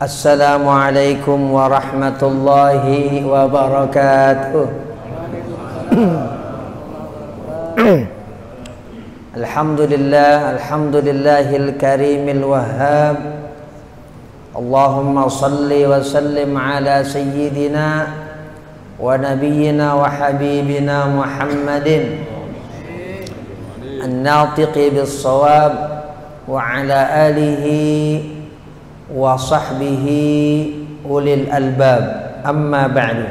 Assalamualaikum warahmatullahi wabarakatuh. Alhamdulillahil karimil wahhab. Allahumma salli wa sallim ala sayyidina wa nabiyyina wa habibina Muhammadin an-natiqi bis-shawab wa ala alihi wa sahbihi ulil albab, amma ba'du.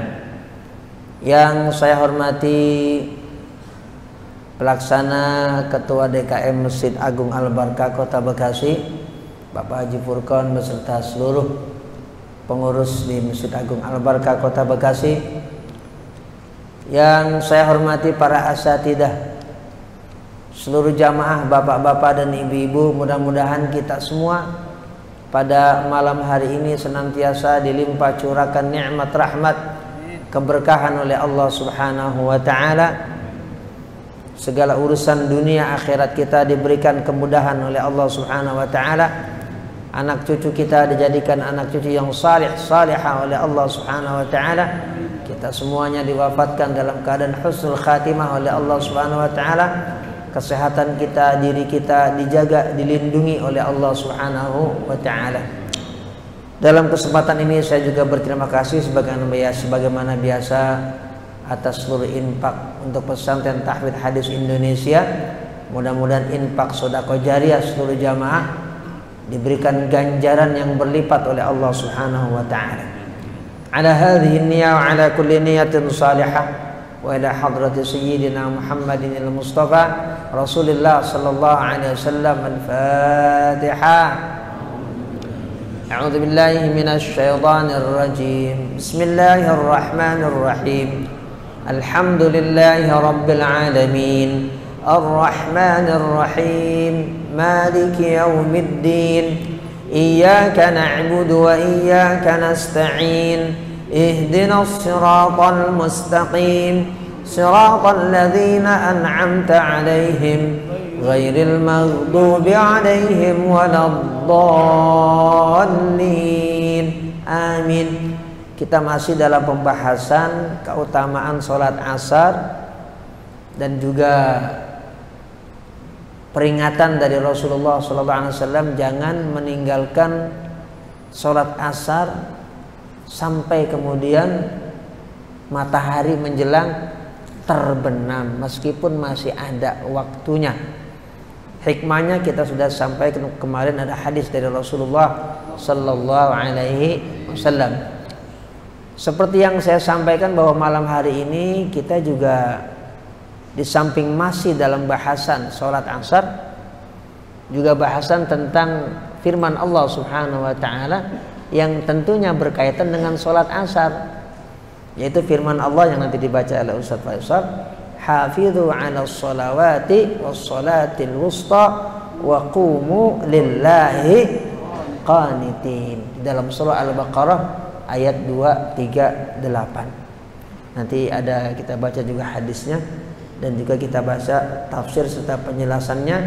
Yang saya hormati pelaksana Ketua DKM Masjid Agung Al-Barkah Kota Bekasi, Bapak Haji Furqon beserta seluruh pengurus di Masjid Agung Al-Barkah Kota Bekasi. Yang saya hormati para asatidah, seluruh jamaah bapak-bapak dan ibu-ibu, mudah-mudahan kita semua pada malam hari ini senantiasa dilimpah curahkan nikmat rahmat keberkahan oleh Allah Subhanahu wa taala. Segala urusan dunia akhirat kita diberikan kemudahan oleh Allah Subhanahu wa taala. Anak cucu kita dijadikan anak cucu yang salih salihah oleh Allah Subhanahu wa taala. Kita semuanya diwafatkan dalam keadaan husnul khatimah oleh Allah Subhanahu wa taala. Kesehatan kita, diri kita dijaga, dilindungi oleh Allah Subhanahu wa ta'ala. Dalam kesempatan ini saya juga berterima kasih sebagaimana biasa atas seluruh infak untuk pesantren Tahfidz Hadis Indonesia. Mudah-mudahan infak sedekah jariyah seluruh jamaah diberikan ganjaran yang berlipat oleh Allah Subhanahu wa ta'ala. Ala hadhihi niyyah wa ala kulli niyatin salihah wa ila hadrati sayyidina Muhammadin al-Mustafa Rasulullah sallallahu alaihi wasallam. Al-Fatihah. A'udzu billahi minasy syaithanir rajim. Bismillahirrahmanir rahim. Alhamdulillahi rabbil alamin. Arrahmanir rahim. Maliki yaumiddin. Iyyaka na'budu wa iyyaka nasta'in. اهدنا الصراط المستقيم صراط الذين أنعمت عليهم غير المغضوب عليهم ولا الضالين آمين. Kita masih dalam pembahasan keutamaan sholat asar dan juga peringatan dari Rasulullah SAW jangan meninggalkan sholat asar sampai kemudian matahari menjelang terbenam, meskipun masih ada waktunya. Hikmahnya kita sudah sampai kemarin, ada hadis dari Rasulullah Sallallahu Alaihi Wasallam. Seperti yang saya sampaikan bahwa malam hari ini kita juga di samping masih dalam bahasan sholat asar, juga bahasan tentang firman Allah Subhanahu Wa Taala yang tentunya berkaitan dengan sholat asar, yaitu firman Allah yang nanti dibaca oleh Ustaz Faisal, hafidhu ala sholawati was sholatil wusta wa qumu lillahi qanitin, dalam surah Al-Baqarah ayat 238. Nanti ada kita baca juga hadisnya dan juga kita baca tafsir serta penjelasannya,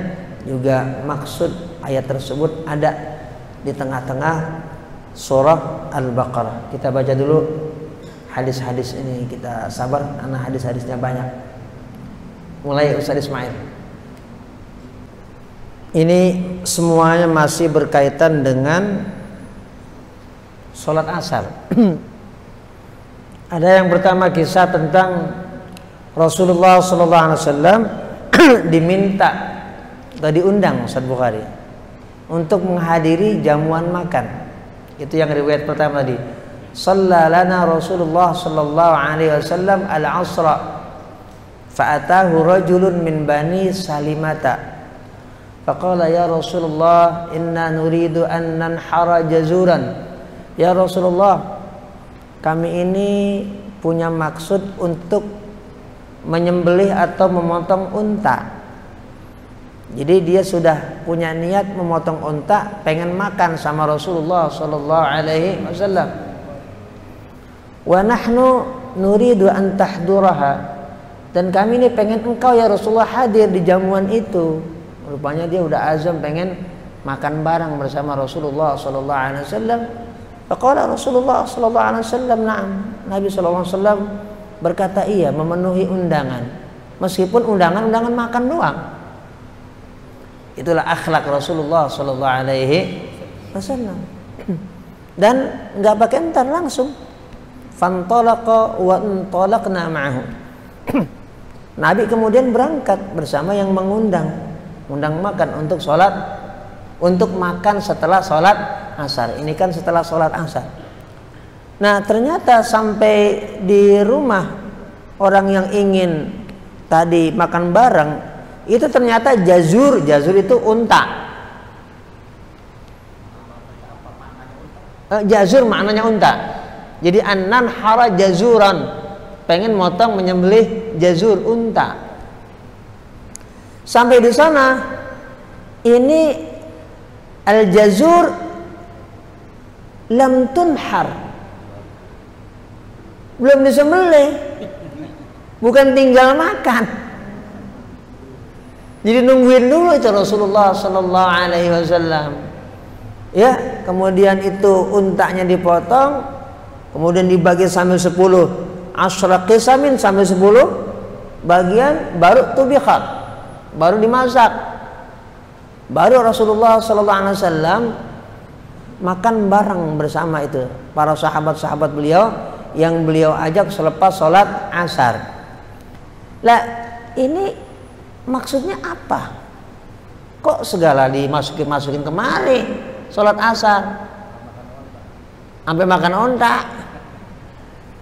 juga maksud ayat tersebut ada di tengah-tengah surah Al-Baqarah. Kita baca dulu hadis-hadis ini, kita sabar karena hadis-hadisnya banyak. Mulai Ustaz Ismail. Ini semuanya masih berkaitan dengan sholat asar. Ada yang pertama kisah tentang Rasulullah SAW diminta atau diundang Ustaz Bukhari untuk menghadiri jamuan makan. Itu yang riwayat pertama tadi. Sallalana Rasulullah sallallahu alaihi wasallam al-asra fa'atahu rajulun min bani Salimata faqala ya Rasulullah inna nuridu an nanhara jazuran. Ya Rasulullah, kami ini punya maksud untuk menyembelih atau memotong unta. Jadi dia sudah punya niat memotong unta, pengen makan sama Rasulullah sallallahu alaihi wasallam. Wa nahnu nuridu an tahduraha, dan kami ini pengen engkau ya Rasulullah hadir di jamuan itu. Rupanya dia udah azam pengen makan bareng bersama Rasulullah sallallahu alaihi wasallam. Faqala Rasulullah sallallahu alaihi wasallam, "Na'am." Nabi sallallahu alaihi wasallam berkata, "Iya, memenuhi undangan. Meskipun undangan makan doang." Itulah akhlak Rasulullah sallallahu alaihi wasallam. Dan enggak pakai entar, langsung. Fantalaqa wa antalaqna ma'ahu. Nabi kemudian berangkat bersama yang mengundang makan untuk sholat, untuk makan setelah sholat asar. Ini kan setelah sholat asar. Nah, ternyata sampai di rumah orang yang ingin tadi makan bareng, itu ternyata jazur itu unta. Jazur maknanya unta. Jadi anan hara jazuran, pengen motong menyembelih jazur unta. Sampai di sana, ini al jazur lam tunhar, belum disembelih, bukan tinggal makan. Jadi nungguin dulu itu Rasulullah sallallahu alaihi wasallam. Ya, kemudian itu untanya dipotong, kemudian dibagi sampai 10 asyra qisamin, sampai 10 bagian, baru tubihat, baru dimasak. Baru Rasulullah sallallahu alaihi wasallam makan bareng bersama itu para sahabat-sahabat beliau yang beliau ajak selepas sholat asar. Lah, ini maksudnya apa? Kok segala dimasukin kemari sholat asar sampai makan onta?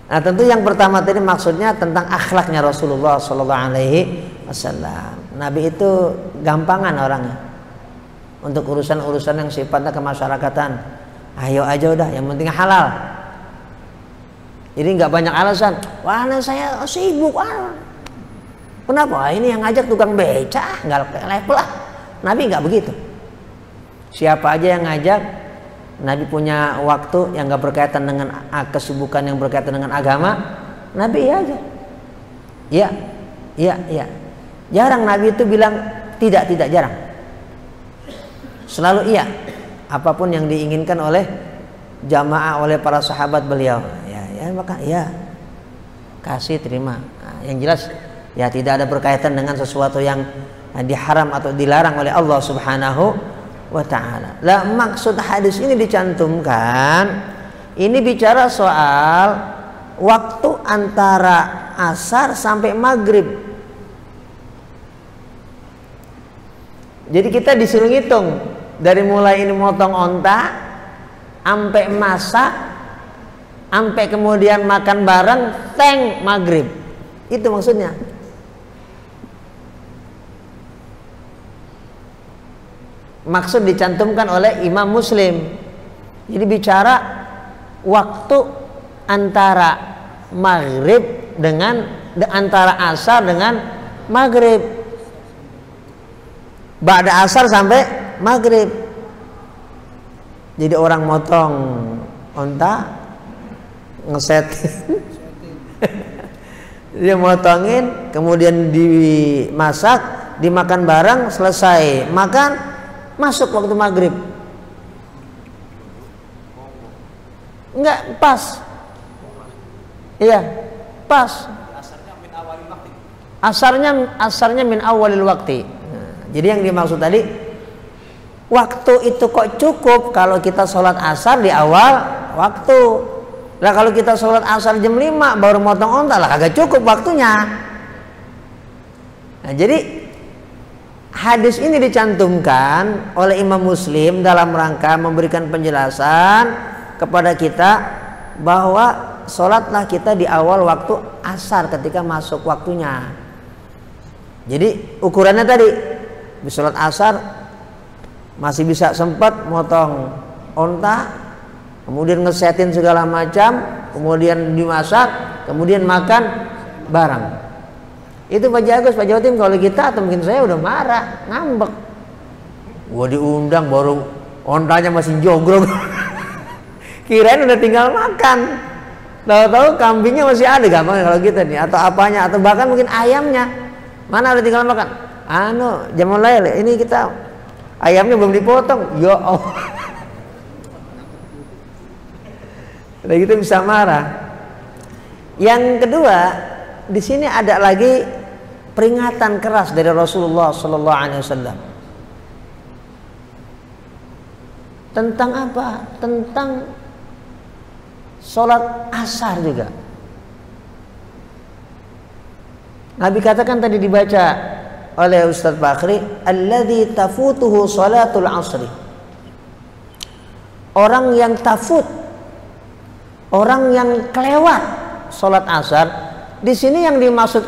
Nah, tentu yang pertama tadi maksudnya tentang akhlaknya Rasulullah sallallahu alaihi wasallam. Nabi itu gampangan orangnya untuk urusan-urusan yang sifatnya kemasyarakatan. Ayo aja udah, yang penting halal. Jadi nggak banyak alasan. Wah, saya sibuk. Kenapa? Ini yang ngajak tukang beca, nggak level lah. Nabi nggak begitu. Siapa aja yang ngajak, Nabi punya waktu yang nggak berkaitan dengan kesibukan yang berkaitan dengan agama, Nabi iya aja. Iya. Jarang Nabi itu bilang tidak, jarang. Selalu iya. Apapun yang diinginkan oleh jamaah, oleh para sahabat beliau, ya maka iya, kasih, terima. Nah, yang jelas ya tidak ada berkaitan dengan sesuatu yang diharam atau dilarang oleh Allah Subhanahu wa ta'ala. Lah, maksud hadis ini dicantumkan, ini bicara soal waktu antara asar sampai maghrib. Jadi kita disuruh ngitung dari mulai ini motong onta sampai masak, sampai kemudian makan bareng, teng maghrib. Itu maksudnya. Maksud dicantumkan oleh Imam Muslim. Jadi bicara waktu antara maghrib dengan antara asar dengan maghrib. Ba'da asar sampai maghrib. Jadi orang motong onta, ngesetin, dia motongin, kemudian dimasak, dimakan bareng, selesai makan, masuk waktu maghrib. Enggak pas. Iya, pas. Asarnya min awalil waktu. Jadi yang dimaksud tadi, waktu itu kok cukup kalau kita sholat asar di awal waktu. Lah kalau kita sholat asar jam 5 baru motong onta, lah kagak cukup waktunya. Nah, jadi hadis ini dicantumkan oleh Imam Muslim dalam rangka memberikan penjelasan kepada kita bahwa sholatlah kita di awal waktu asar ketika masuk waktunya. Jadi ukurannya tadi, di sholat asar masih bisa sempat motong onta, kemudian ngesetin segala macam, kemudian dimasak, kemudian makan bareng. Itu Pak Jagus, Pak Jatim, kalau kita atau mungkin saya udah marah, ngambek. Gua diundang baru ontanya masih jogrok. Kirain udah tinggal makan. Tahu-tahu kambingnya masih ada, gampang kalau kita nih, atau apanya, atau bahkan mungkin ayamnya. Mana udah tinggal makan? Jamal lail, ini kita ayamnya belum dipotong. Ya Allah. Udah gitu bisa marah. Yang kedua, di sini ada lagi peringatan keras dari Rasulullah Sallallahu Alaihi Wasallam tentang apa? Tentang sholat asar juga. Nabi katakan tadi dibaca oleh Ustadz Bakri, alladzi tafutuhu sholatul asri. Orang yang tafut, orang yang kelewat sholat asar. Di sini yang dimaksud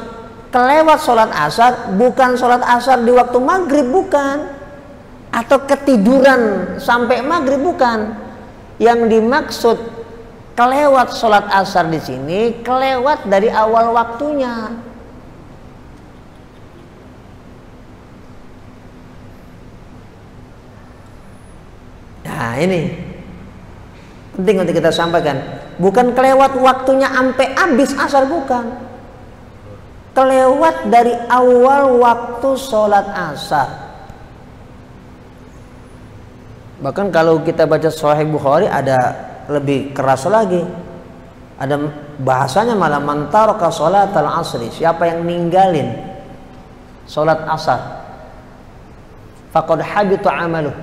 kelewat sholat asar bukan sholat asar di waktu maghrib, bukan, atau ketiduran sampai maghrib, bukan. Yang dimaksud kelewat sholat asar di sini kelewat dari awal waktunya. Nah ini penting untuk kita sampaikan. Bukan kelewat waktunya sampai habis asar, bukan. Kelewat dari awal waktu sholat asar. Bahkan kalau kita baca Sahih Bukhari ada lebih keras lagi. Ada bahasanya malah man taraka sholatal asri. Siapa yang ninggalin sholat asar, faqad habita amaluh.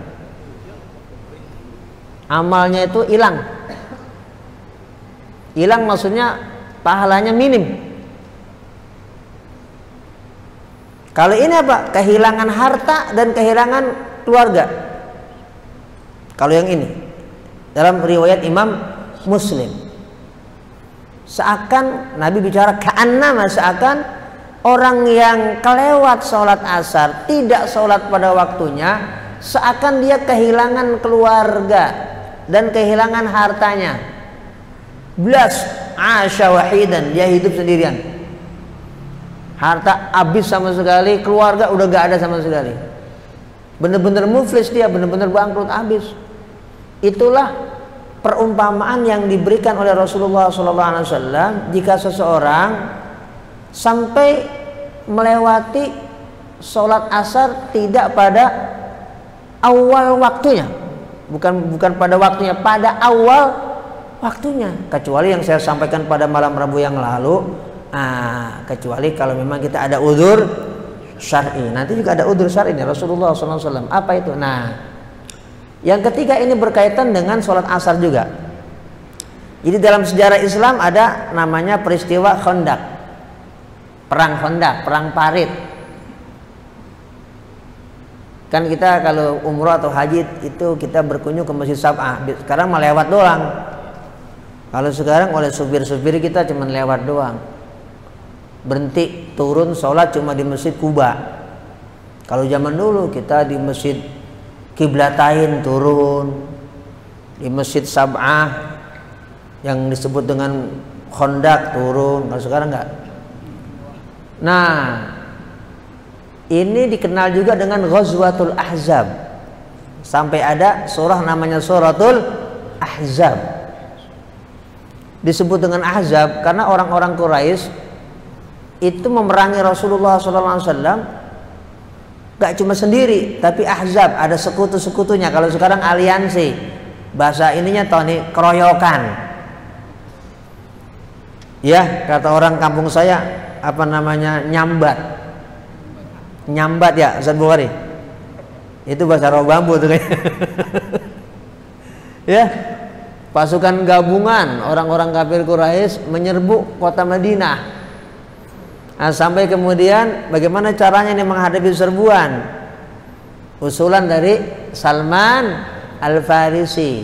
Amalnya itu hilang. Hilang maksudnya pahalanya minim. Kalau ini apa? Kehilangan harta dan kehilangan keluarga. Kalau yang ini dalam riwayat Imam Muslim, seakan Nabi bicara ka'annama, seakan orang yang kelewat sholat asar, tidak sholat pada waktunya, seakan dia kehilangan keluarga dan kehilangan hartanya. Blas asya wahidan, dia hidup sendirian. Harta habis sama sekali, keluarga udah gak ada sama sekali. Bener-bener muflis dia, bener-bener bangkrut habis. Itulah perumpamaan yang diberikan oleh Rasulullah SAW jika seseorang sampai melewati sholat asar tidak pada awal waktunya, bukan pada waktunya, pada awal waktunya, kecuali yang saya sampaikan pada malam Rabu yang lalu. Kecuali kalau memang kita ada udzur syar'i. Nanti juga ada udzur syar'i nih Rasulullah SAW. Apa itu? Nah, yang ketiga ini berkaitan dengan sholat asar juga. Jadi dalam sejarah Islam ada namanya peristiwa Khandaq, perang Khandaq, perang Parit. Kan kita kalau umroh atau haji itu kita berkunjung ke Masjid Sab'ah. Sekarang melewat doang. Kalau sekarang oleh supir-supir kita cuma lewat doang. Berhenti turun sholat cuma di Masjid Kuba. Kalau zaman dulu kita di Masjid Qiblatain turun, di Masjid Sab'ah yang disebut dengan Khandaq turun. Kalau sekarang enggak. Nah, ini dikenal juga dengan Ghazwatul Ahzab. Sampai ada surah namanya Suratul Ahzab. Disebut dengan Ahzab karena orang-orang Quraisy itu memerangi Rasulullah SAW gak cuma sendiri, tapi Ahzab, ada sekutu-sekutunya. Kalau sekarang aliansi, bahasa ininya Tony, keroyokan. Ya, kata orang kampung saya, apa namanya, nyambat. Nyambat ya, Ustaz Bukhari. Itu bahasa roh bambu tuh kayaknya. Ya, pasukan gabungan orang-orang kafir Quraisy menyerbu kota Madinah. Nah, sampai kemudian bagaimana caranya ini menghadapi serbuan? Usulan dari Salman Al-Farisi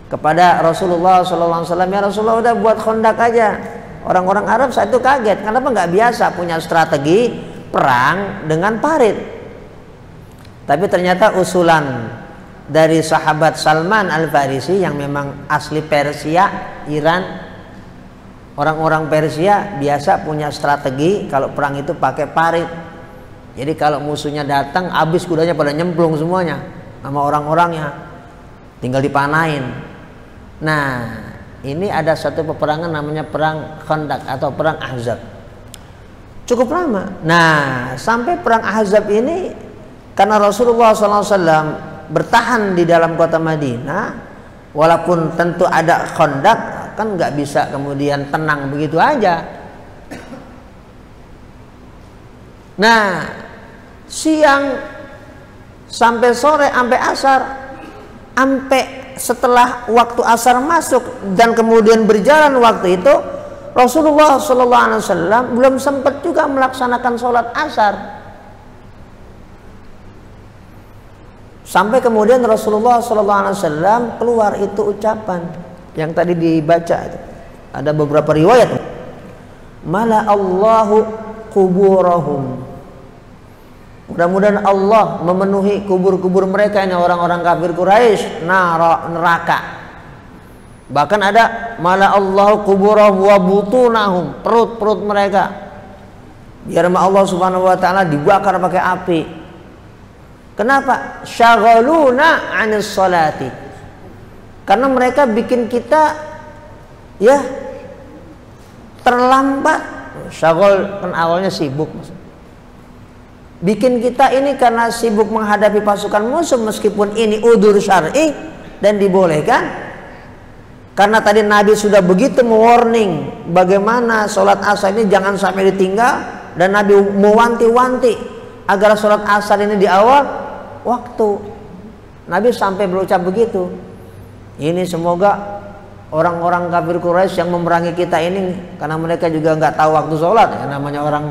kepada Rasulullah SAW, ya Rasulullah udah buat Khandaq aja. Orang-orang Arab saat itu kaget, kenapa nggak biasa punya strategi perang dengan parit. Tapi ternyata usulan dari sahabat Salman Al-Farisi yang memang asli Persia, Iran. Orang-orang Persia biasa punya strategi kalau perang itu pakai parit. Jadi kalau musuhnya datang, habis kudanya pada nyemplung semuanya sama orang-orangnya, tinggal dipanain. Nah, ini ada satu peperangan namanya perang Khandaq atau perang Ahzab. Cukup lama. Nah, sampai perang Ahzab ini karena Rasulullah SAW bertahan di dalam kota Madinah, walaupun tentu ada Khandaq, kan nggak bisa kemudian tenang begitu aja. Nah, siang sampai sore sampai asar, sampai setelah waktu asar masuk dan kemudian berjalan waktu itu, Rasulullah SAW belum sempat juga melaksanakan sholat asar. Sampai kemudian Rasulullah SAW keluar itu ucapan yang tadi dibaca itu. Ada beberapa riwayat. Mala Allahu kuburahum. Mudah-mudahan Allah memenuhi kubur-kubur mereka ini orang-orang kafir Quraisy neraka. Bahkan ada mala Allahu kuburahum wa butunahum, perut-perut mereka. Biar Allah Subhanahu wa taala dibakar pakai api. Kenapa? Syaghaluna 'anis sholati. Karena mereka bikin kita ya terlambat. Syaghal kan awalnya sibuk. Bikin kita ini karena sibuk menghadapi pasukan musuh, meskipun ini udzur syar'i dan dibolehkan. Karena tadi Nabi sudah begitu mewarning bagaimana sholat asar ini jangan sampai ditinggal, dan Nabi mewanti-wanti agar sholat asar ini di awal waktu. Nabi sampai berucap begitu. Ini semoga orang-orang kafir Quraisy yang memerangi kita ini, karena mereka juga nggak tahu waktu sholat ya, namanya orang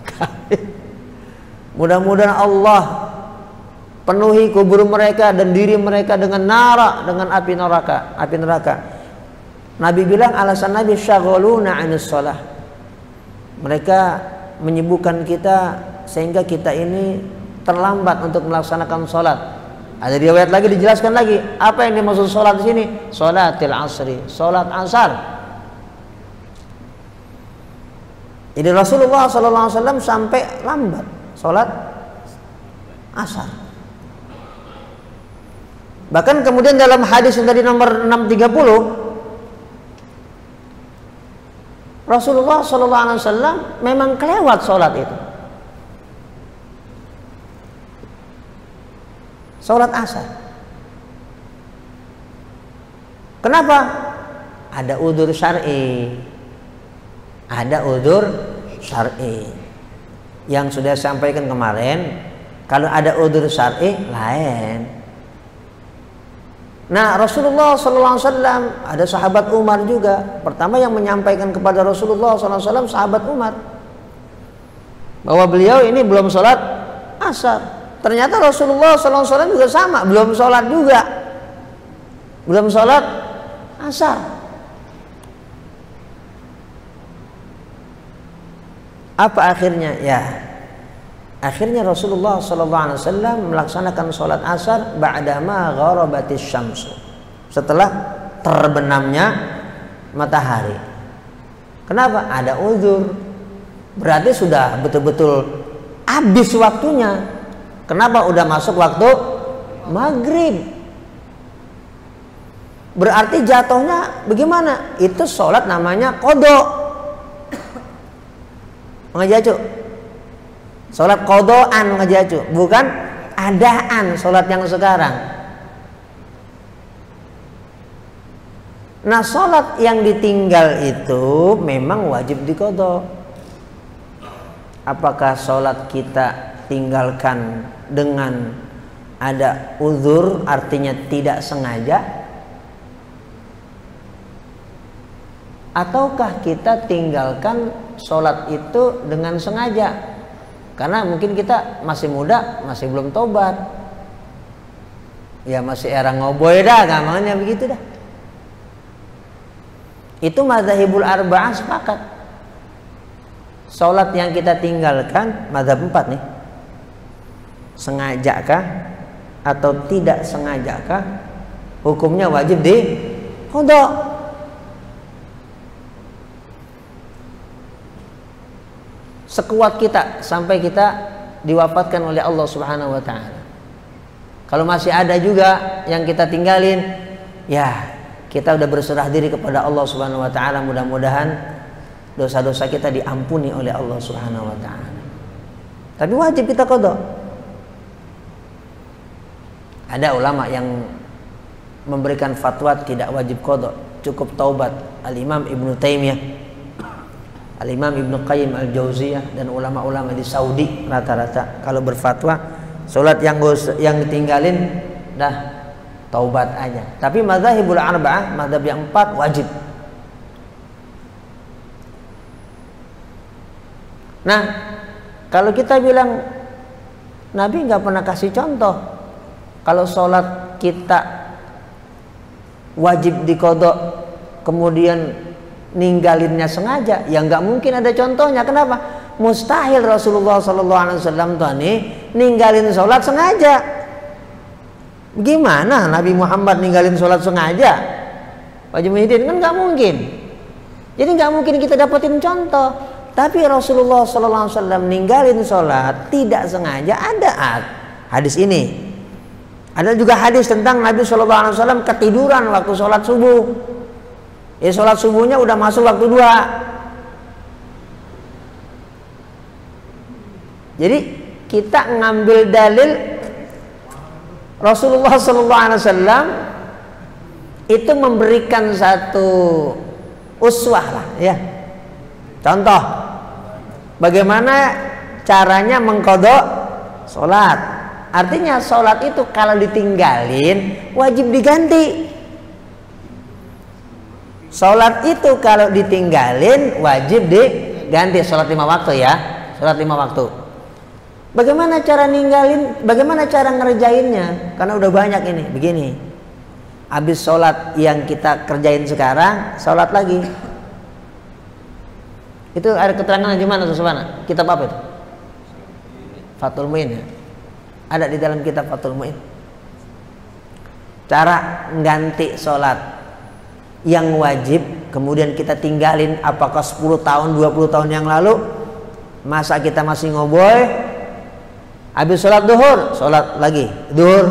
kafir. Mudah-mudahan Allah penuhi kubur mereka dan diri mereka dengan api neraka. Nabi bilang alasan Nabi syaghaluna 'anis shalah. Mereka menyibukkan kita sehingga kita ini terlambat untuk melaksanakan sholat. Ada riwayat lagi dijelaskan lagi apa yang dimaksud sholat di sini? Sholatil asri, sholat asar. Jadi Rasulullah SAW sampai lambat sholat asar. Bahkan kemudian dalam hadis yang tadi nomor 630, Rasulullah SAW memang kelewat sholat itu, sholat asar. Kenapa? Ada udzur syar'i. Ada udzur syar'i yang sudah sampaikan kemarin. Kalau ada udzur syar'i lain. Nah, Rasulullah SAW ada sahabat Umar juga. Pertama yang menyampaikan kepada Rasulullah SAW sahabat Umar bahwa beliau ini belum sholat asar. Ternyata Rasulullah SAW juga sama, belum sholat juga, belum sholat asar. Apa akhirnya? Ya, akhirnya Rasulullah SAW melaksanakan sholat asar ba'dama gharabatis syamsu, setelah terbenamnya matahari. Kenapa? Ada uzur, berarti sudah betul-betul habis waktunya. Kenapa? Udah masuk waktu maghrib. Berarti jatuhnya bagaimana? Itu sholat namanya qadha. Ngajaju, sholat qadhaan ngajaju, bukan adaan sholat yang sekarang. Nah, sholat yang ditinggal itu memang wajib diqadha. Apakah sholat kita tinggalkan dengan ada uzur, artinya tidak sengaja, ataukah kita tinggalkan sholat itu dengan sengaja karena mungkin kita masih muda, masih belum tobat, ya masih era ngoboy dah, gampangnya begitu dah. Itu madzhabul arba'ah sepakat. Sholat yang kita tinggalkan, madzhab 4 nih, sengajakah atau tidak sengajakah, hukumnya wajib di qadha. Sekuat kita sampai kita diwafatkan oleh Allah Subhanahu wa taala. Kalau masih ada juga yang kita tinggalin, ya kita udah berserah diri kepada Allah Subhanahu wa taala. Mudah-mudahan dosa-dosa kita diampuni oleh Allah Subhanahu wa taala. Tapi wajib kita qadha. Ada ulama yang memberikan fatwa tidak wajib qadha. cukup taubat. Al-Imam Ibnu Taimiyah, Al-Imam Ibnu Qayyim Al-Jauziyah, dan ulama-ulama di Saudi rata-rata kalau berfatwa sholat yang ditinggalin dah taubat aja. Tapi mazhabul arba'ah, mazhab yang 4 wajib. Nah, kalau kita bilang Nabi nggak pernah kasih contoh kalau sholat kita wajib diqodho kemudian ninggalinnya sengaja, ya nggak mungkin ada contohnya. Kenapa? Mustahil Rasulullah SAW tuh nih ninggalin sholat sengaja. Gimana Nabi Muhammad ninggalin sholat sengaja? Pak Muhyiddin, kan nggak mungkin. Jadi nggak mungkin kita dapetin contoh. Tapi Rasulullah SAW ninggalin sholat tidak sengaja, ada hadis ini. Ada juga hadis tentang Nabi SAW ketiduran waktu sholat subuh. Ya sholat subuhnya udah masuk waktu 2. Jadi kita ngambil dalil Rasulullah SAW itu memberikan satu uswah lah, ya. Contoh bagaimana caranya mengqodho sholat. Artinya sholat itu kalau ditinggalin wajib diganti. Sholat itu kalau ditinggalin wajib diganti. Sholat 5 waktu ya, sholat 5 waktu. Bagaimana cara ninggalin? Bagaimana cara ngerjainnya? Karena udah banyak ini. Begini, habis sholat yang kita kerjain sekarang, sholat lagi. Itu ada keterangan di mana tuh Subhana? Kitab apa itu? Fathul Muin ya. Ada di dalam kitab Fathul Muin. Cara ganti sholat yang wajib kemudian kita tinggalin, apakah 10 tahun, 20 tahun yang lalu, masa kita masih ngoboy? Habis sholat duhur, sholat lagi duhur.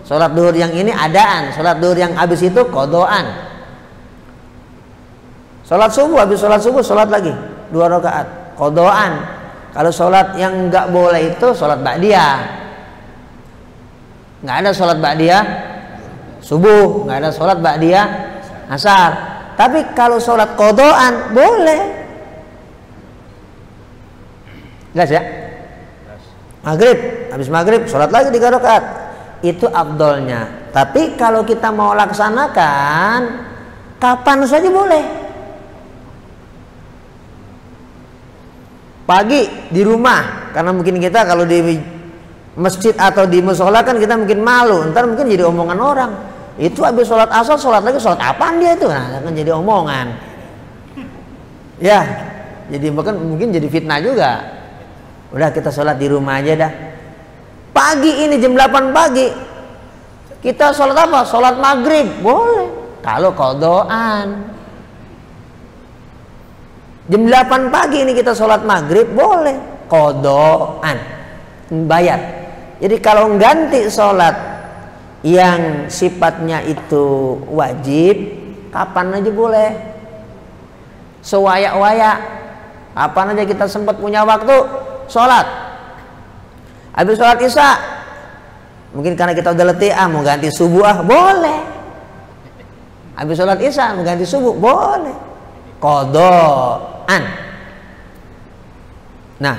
Sholat duhur yang ini adaan, sholat duhur yang habis itu qodhoan. Sholat subuh, habis sholat subuh sholat lagi 2 rakaat qodhoan. Kalau sholat yang nggak boleh itu sholat ba'diyah. Nggak ada sholat ba'diyah subuh, nggak ada sholat ba'diyah asar. Tapi kalau sholat qodhoan boleh. Jelas ya? Maghrib, habis maghrib sholat lagi 3 rakaat. Itu afdolnya. Tapi kalau kita mau laksanakan kapan saja boleh. Pagi di rumah, karena mungkin kita kalau di masjid atau di musola kan kita mungkin malu, ntar mungkin jadi omongan orang. Itu habis sholat asar sholat lagi, sholat apaan dia itu? Nah, kan jadi omongan. Ya, jadi bahkan mungkin jadi fitnah juga. Udah kita sholat di rumah aja dah. Pagi ini jam 8 pagi kita sholat apa? Sholat maghrib boleh kalau qodhoan. Jam 8 pagi ini kita sholat maghrib boleh qodhoan, bayar. Jadi kalau ganti sholat yang sifatnya itu wajib, kapan aja boleh, sewayak-wayak, kapan aja kita sempat punya waktu sholat. Habis sholat isya, mungkin karena kita udah letih, mau ganti subuh boleh. Habis sholat isya mau ganti subuh boleh, qodhoan. Nah,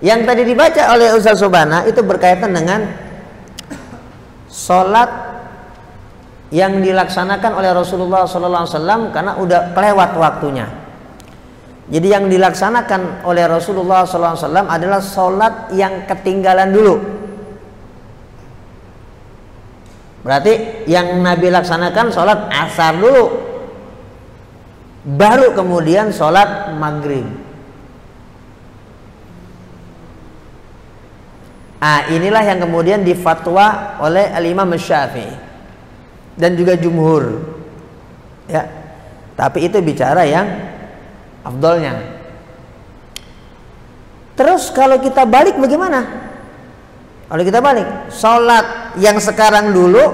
yang tadi dibaca oleh Ustaz Subhana itu berkaitan dengan sholat yang dilaksanakan oleh Rasulullah SAW karena udah kelewat waktunya. Jadi yang dilaksanakan oleh Rasulullah SAW adalah sholat yang ketinggalan dulu. Berarti yang Nabi laksanakan sholat asar dulu, baru kemudian sholat maghrib. Inilah yang kemudian difatwa oleh Al-Imam Syafi'i dan juga jumhur. Ya, tapi itu bicara yang afdolnya. Terus kalau kita balik bagaimana? Kalau kita balik, sholat yang sekarang dulu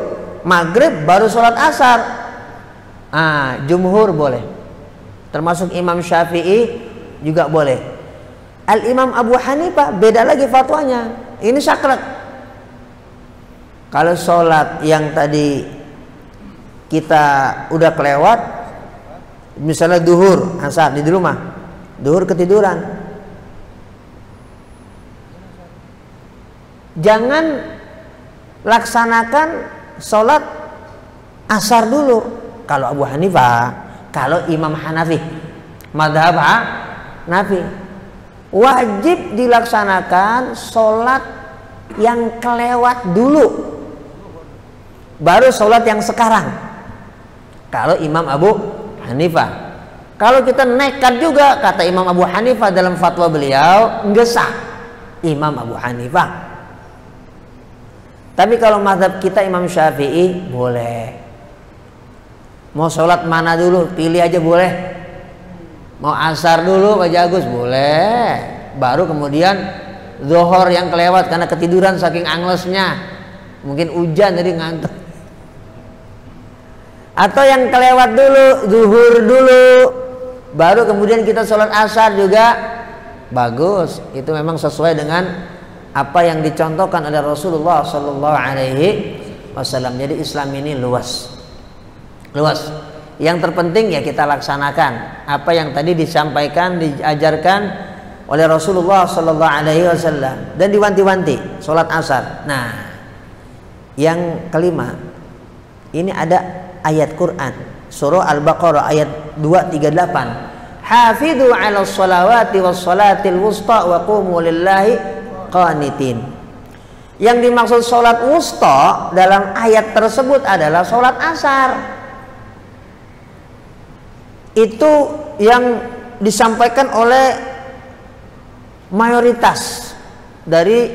maghrib baru sholat asar. Jumhur boleh. Termasuk Imam Syafi'i juga boleh. Al-Imam Abu Hanifah beda lagi fatwanya. Ini saklek. Kalau sholat yang tadi kita udah kelewat, misalnya duhur, asar di rumah, duhur ketiduran, jangan laksanakan sholat asar dulu. Kalau Abu Hanifah, kalau Imam Hanafi, madhab Hanafi, wajib dilaksanakan sholat yang kelewat dulu, baru sholat yang sekarang. Kalau Imam Abu Hanifah. Kalau kita nekat juga, kata Imam Abu Hanifah dalam fatwa beliau, nggak sah Imam Abu Hanifah. Tapi kalau mazhab kita Imam Syafi'i boleh. Mau sholat mana dulu, pilih aja boleh. Mau asar dulu Pak Jagus boleh. Baru kemudian zuhur yang kelewat karena ketiduran saking anglesnya, mungkin hujan jadi ngantuk. Atau yang kelewat dulu, zuhur dulu, baru kemudian kita sholat asar juga bagus. Itu memang sesuai dengan apa yang dicontohkan oleh Rasulullah Sallallahu Alaihi Wasallam. Jadi Islam ini luas. Yang terpenting ya kita laksanakan apa yang tadi disampaikan, diajarkan oleh Rasulullah Sallallahu Alaihi Wasallam dan diwanti-wanti sholat asar. Nah, yang kelima, ini ada ayat Quran surah Al-Baqarah ayat 238. Hafidhu 'alas shalawati was salatil wusta wa qumu lillahi qanitin. Yang dimaksud salat wusta dalam ayat tersebut adalah salat asar. Itu yang disampaikan oleh mayoritas dari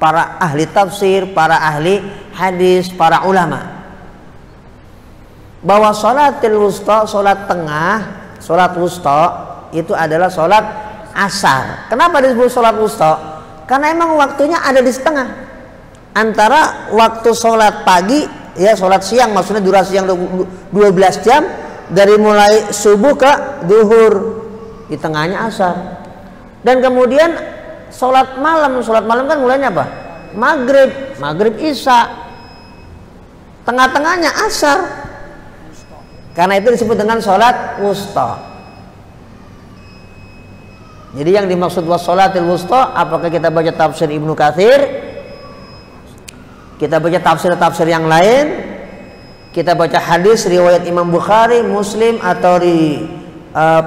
para ahli tafsir, para ahli hadis, para ulama, bahwa sholatil wusta, sholat tengah, sholat wusta itu adalah sholat asar. Kenapa disebut sholat wusta? Karena emang waktunya ada di setengah antara waktu sholat pagi, ya sholat siang, maksudnya durasi yang 12 jam dari mulai subuh ke duhur, di tengahnya asar. Dan kemudian sholat malam kan mulainya apa? Maghrib isya, tengah-tengahnya asar. Karena itu disebut dengan sholat wusta. Jadi yang dimaksud wassolatil wusta, apakah kita baca tafsir Ibnu Katsir, kita baca tafsir-tafsir yang lain, kita baca hadis riwayat Imam Bukhari, Muslim, atau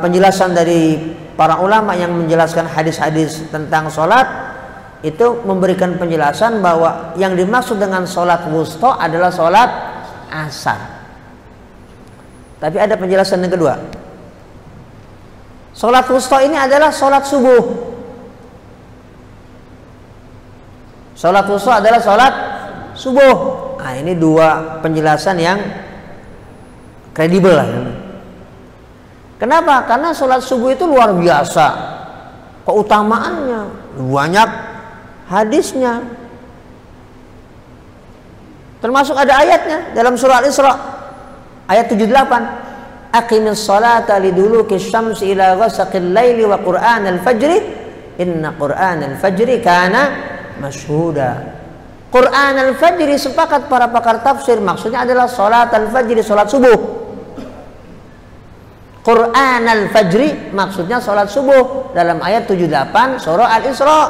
penjelasan dari para ulama yang menjelaskan hadis-hadis tentang sholat, itu memberikan penjelasan bahwa yang dimaksud dengan sholat wusta adalah sholat asar. Tapi ada penjelasan yang kedua. Sholat wusta ini adalah sholat subuh. Sholat wusta adalah sholat subuh. Nah, ini dua penjelasan yang kredibel lah. Kenapa? Karena sholat subuh itu luar biasa keutamaannya, banyak hadisnya. Termasuk ada ayatnya dalam surah Al-Isra ayat 78. Aqimis salata liduluki syamsi ila ghasaqil laili wa qur'anal fajri inna qur'anal fajri kana mashhuda. Qur'anal fajri, sepakat para pakar tafsir, maksudnya adalah salat al-fajri, salat subuh. Qur'anal fajri maksudnya salat subuh dalam ayat 78 surah Al-Isra.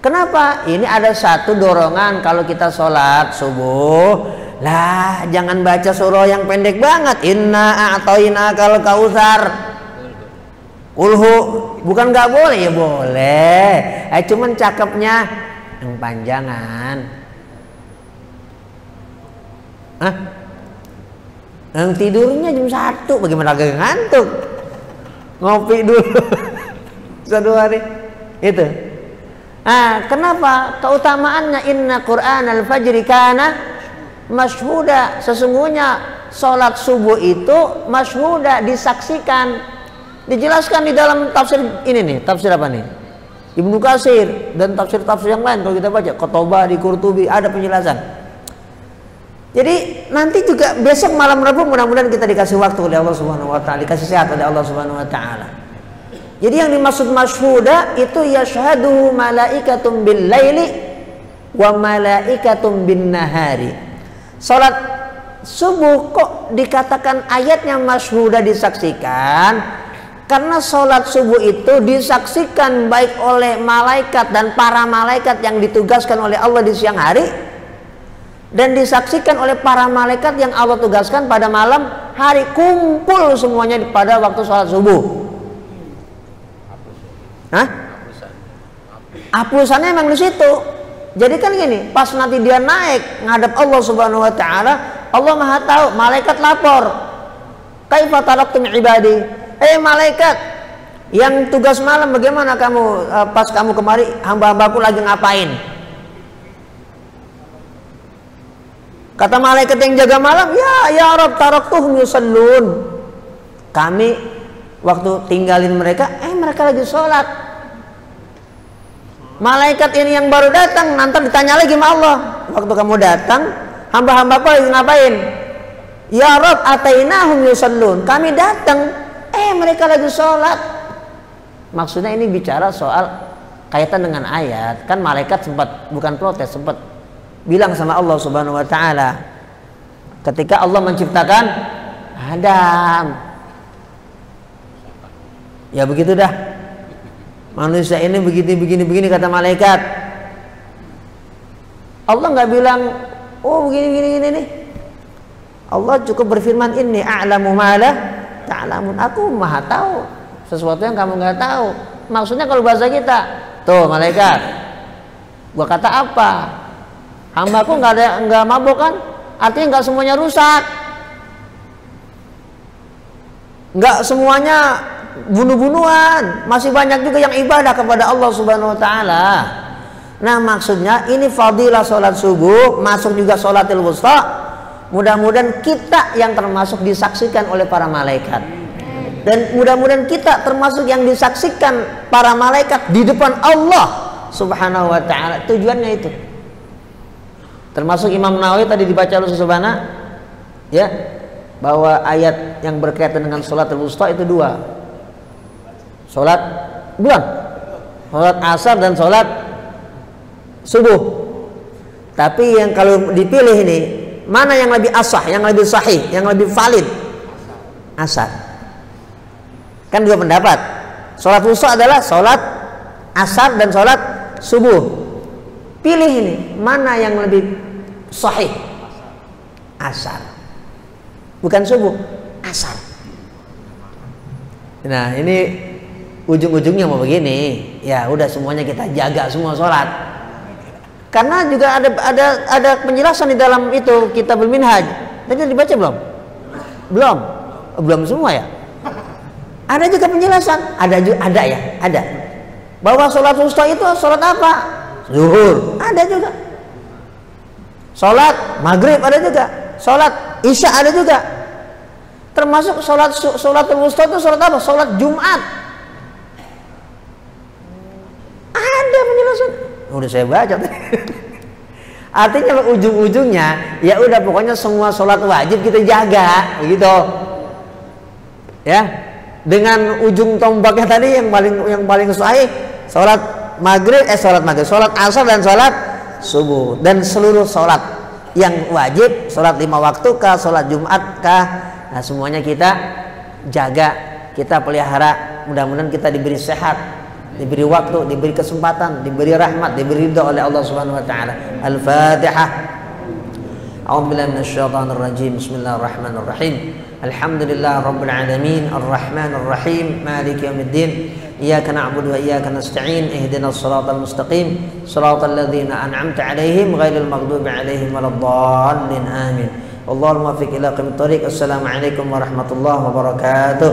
Kenapa? Ini ada satu dorongan kalau kita salat subuh. Lah, jangan baca surah yang pendek banget. Inna a'toina kal kautsar. Kulhu, bukan nggak boleh, ya boleh. Cuman cakepnya yang panjangan. Hah? Yang tidurnya jam 1, bagaimana agak ngantuk? Ngopi dulu. Satu hari. Itu. Nah, kenapa? Keutamaannya inna Qur'anal fajri kana masyhuda. Sesungguhnya sholat subuh itu masyhuda, disaksikan, dijelaskan di dalam tafsir ini nih. Tafsir apa nih? Ibnu Katsir dan tafsir-tafsir yang lain. Kalau kita baca Qurtubi, di Qurtubi ada penjelasan. Jadi nanti juga besok malam Rabu mudah-mudahan kita dikasih waktu oleh Allah Subhanahu wa taala, dikasih sehat oleh Allah Subhanahu wa taala. Jadi yang dimaksud masyhuda itu yashhaduhu malaikatum bil laili wa malaikatum bin nahari. Sholat subuh kok dikatakan ayatnya masyhudah disaksikan? Karena sholat subuh itu disaksikan baik oleh malaikat dan para malaikat yang ditugaskan oleh Allah di siang hari, dan disaksikan oleh para malaikat yang Allah tugaskan pada malam hari, kumpul semuanya pada waktu sholat subuh. Hah? Aplusannya emang di situ. Jadi kan gini, pas nanti dia naik ngadap Allah Subhanahu wa taala, Allah Maha tahu, malaikat lapor. Kaifa taraktum ibadi? Malaikat yang tugas malam, bagaimana kamu pas kamu kemari, hamba-hambaku lagi ngapain? Kata malaikat yang jaga malam, ya Rabb, taraktuhum yusallun. Kami waktu tinggalin mereka, mereka lagi sholat. Malaikat ini yang baru datang, nanti ditanya lagi sama Allah, waktu kamu datang, hamba-hambaku lagi ngapain? Ya Rabb, atainahum yusallun. Kami datang, mereka lagi sholat. Maksudnya ini bicara soal kaitan dengan ayat. Kan malaikat sempat, bukan protes, sempat bilang sama Allah Subhanahu wa taala ketika Allah menciptakan Adam, ya begitu dah, manusia ini begini kata malaikat. Allah nggak bilang begini nih. Allah cukup berfirman, inni a'lamu ma la ta'lamun, aku maha tahu sesuatu yang kamu nggak tahu. Maksudnya kalau bahasa kita, tuh malaikat, gua kata apa? Hambaku nggak mabuk kan? Artinya nggak semuanya rusak, nggak semuanya bunuh-bunuhan, masih banyak juga yang ibadah kepada Allah Subhanahu wa taala. Nah, maksudnya ini fadilah sholat subuh, masuk juga sholatil wusta. Mudah-mudahan kita yang termasuk disaksikan oleh para malaikat, dan mudah-mudahan kita termasuk yang disaksikan para malaikat di depan Allah Subhanahu wa taala. Tujuannya itu. Termasuk Imam Nawawi tadi dibaca oleh Subhana, ya, bahwa ayat yang berkaitan dengan sholatul wusta itu dua. Sholat asar dan sholat subuh. Tapi yang kalau dipilih ini, mana yang lebih asah, yang lebih sahih, yang lebih valid? Asar. Kan dua pendapat. Sholat wusta adalah sholat asar dan sholat subuh. Pilih ini, mana yang lebih sahih? Asar. Bukan subuh, asar. Nah, ini ujung-ujungnya mau begini. Ya udah, semuanya kita jaga semua sholat. Karena juga ada penjelasan di dalam itu Kitabul Minhaj. Tadi dibaca belum? Belum semua ya. Ada juga penjelasan. Ada. Bahwa sholat wusta itu sholat apa? Zuhur. Ada juga. Sholat maghrib ada juga. Sholat isya ada juga. Termasuk sholat wusta itu sholat apa? Sholat Jumat. Ada penjelasan. Udah saya baca. Artinya ujung-ujungnya ya udah, pokoknya semua sholat wajib kita jaga, begitu. Ya, dengan ujung tombaknya tadi yang paling sahih, sholat asar dan sholat subuh, dan seluruh sholat yang wajib, sholat 5 waktu kah, sholat Jumat kah, nah semuanya kita jaga, kita pelihara. Mudah-mudahan kita diberi sehat, diberi waktu, diberi kesempatan, diberi rahmat, diberi ridha oleh Allah Subhanahu wa taala. Al-Fatihah. A'udzubillahi minasyaitonir rajim. Bismillahirrahmanirrahim. Alhamdulillah rabbil alamin, arrahmanir rahim, maliki yaumiddin. Iyyaka na'budu wa iyyaka nasta'in. Ihdinas siratal mustaqim, siratal ladzina an'amta 'alaihim ghairil maghdubi 'alaihim waladdallin. Amin. Wallahul muwaffiq ila aqwamit thoriq. Assalamualaikum warahmatullahi wabarakatuh.